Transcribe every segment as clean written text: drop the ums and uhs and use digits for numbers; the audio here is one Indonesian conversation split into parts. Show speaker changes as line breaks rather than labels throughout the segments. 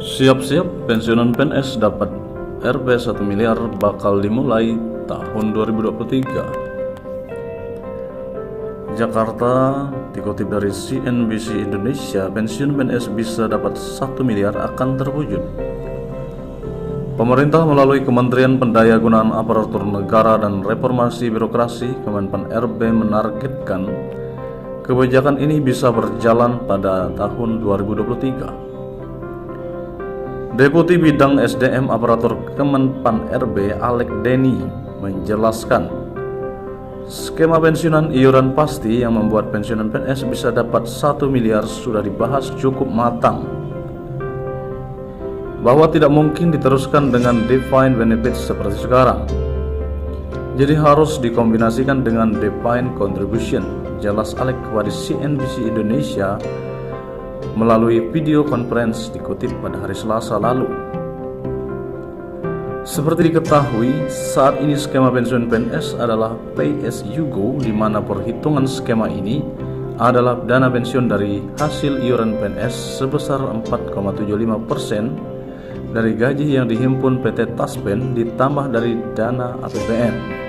Siap-siap pensiunan PNS dapat Rp 1 miliar bakal dimulai tahun 2023. Jakarta, dikutip dari CNBC Indonesia, pensiun PNS bisa dapat 1 miliar akan terwujud. Pemerintah melalui Kementerian Pendayagunaan Aparatur Negara dan Reformasi Birokrasi Kemenpan RB menargetkan kebijakan ini bisa berjalan pada tahun 2023. Deputi Bidang SDM Aparatur Kemenpan RB Alek Deni menjelaskan, skema pensiunan iuran pasti yang membuat pensiunan PNS bisa dapat 1 miliar sudah dibahas cukup matang, bahwa tidak mungkin diteruskan dengan defined benefit seperti sekarang, jadi harus dikombinasikan dengan defined contribution, jelas Alek kepada CNBC Indonesia melalui video conference dikutip pada hari Selasa lalu. Seperti diketahui, saat ini skema pensiun PNS adalah pay as you go, di mana perhitungan skema ini adalah dana pensiun dari hasil iuran PNS sebesar 4,75% dari gaji yang dihimpun PT Taspen ditambah dari dana APBN.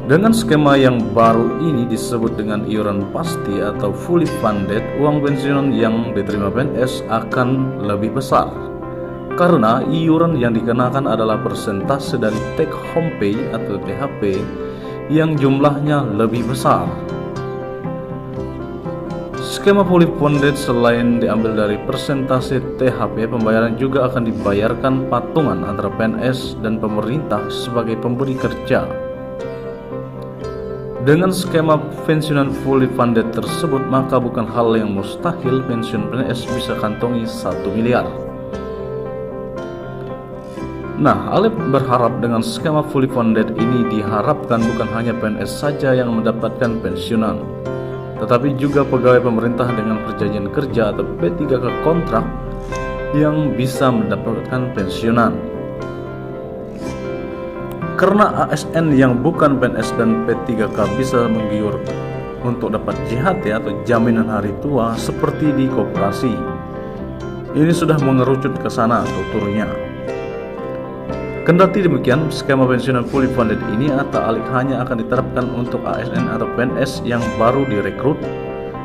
Dengan skema yang baru ini disebut dengan iuran pasti atau fully funded, uang pensiun yang diterima PNS akan lebih besar karena iuran yang dikenakan adalah persentase dari take home pay atau THP yang jumlahnya lebih besar. Skema fully funded selain diambil dari persentase THP, pembayaran juga akan dibayarkan patungan antara PNS dan pemerintah sebagai pemberi kerja. Dengan skema pensiunan fully funded tersebut, maka bukan hal yang mustahil pensiun PNS bisa kantongi 1 miliar. Nah, Alep berharap dengan skema fully funded ini diharapkan bukan hanya PNS saja yang mendapatkan pensiunan, tetapi juga pegawai pemerintah dengan perjanjian kerja atau P3K kontrak yang bisa mendapatkan pensiunan. Karena ASN yang bukan PNS dan P3K bisa menggiur untuk dapat JHT atau jaminan hari tua seperti di koperasi. Ini sudah mengerucut ke sana tuturnya. Kendati demikian, skema pensiunan fully funded ini atau alih hanya akan diterapkan untuk ASN atau PNS yang baru direkrut,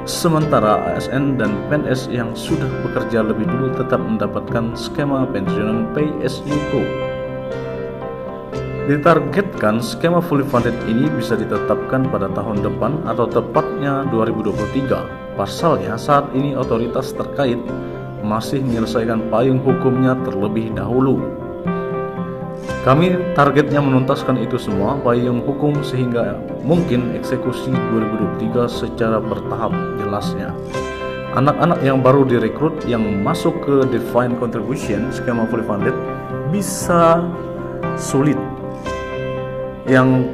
sementara ASN dan PNS yang sudah bekerja lebih dulu tetap mendapatkan skema pensiunan pay as you go. Ditargetkan skema fully funded ini bisa ditetapkan pada tahun depan atau tepatnya 2023. Pasalnya saat ini otoritas terkait masih menyelesaikan payung hukumnya terlebih dahulu. Kami targetnya menuntaskan itu semua payung hukum sehingga mungkin eksekusi 2023 secara bertahap, jelasnya. Anak-anak yang baru direkrut yang masuk ke defined contribution skema fully funded bisa sulit, yang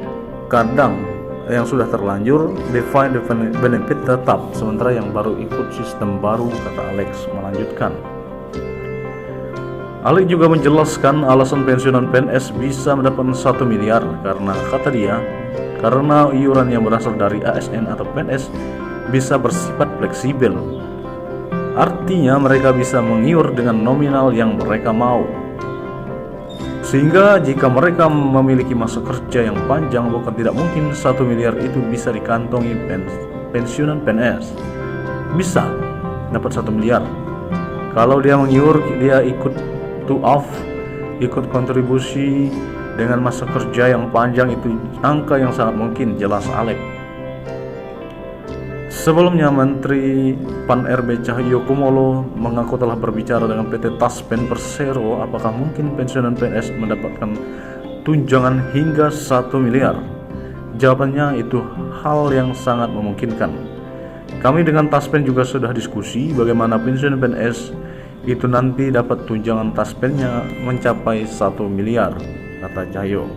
kadang yang sudah terlanjur defined benefit tetap, sementara yang baru ikut sistem baru, kata Alex melanjutkan. Alex juga menjelaskan alasan pensiunan PNS bisa mendapatkan 1 miliar karena, kata dia, karena iuran yang berasal dari ASN atau PNS bisa bersifat fleksibel. Artinya mereka bisa mengiur dengan nominal yang mereka mau. Sehingga jika mereka memiliki masa kerja yang panjang, bukan tidak mungkin 1 miliar itu bisa dikantongi pensiunan PNS. Bisa dapat 1 miliar. Kalau dia mengiur, dia ikut ikut kontribusi dengan masa kerja yang panjang, itu angka yang sangat mungkin, jelas Alek. Sebelumnya, Menteri Pan-RB Cahyokumolo mengaku telah berbicara dengan PT Taspen Persero apakah mungkin pensiunan PNS mendapatkan tunjangan hingga 1 miliar. Jawabannya, itu hal yang sangat memungkinkan. Kami dengan Taspen juga sudah diskusi bagaimana pensiun PNS itu nanti dapat tunjangan Taspennya mencapai 1 miliar, kata Cahyo.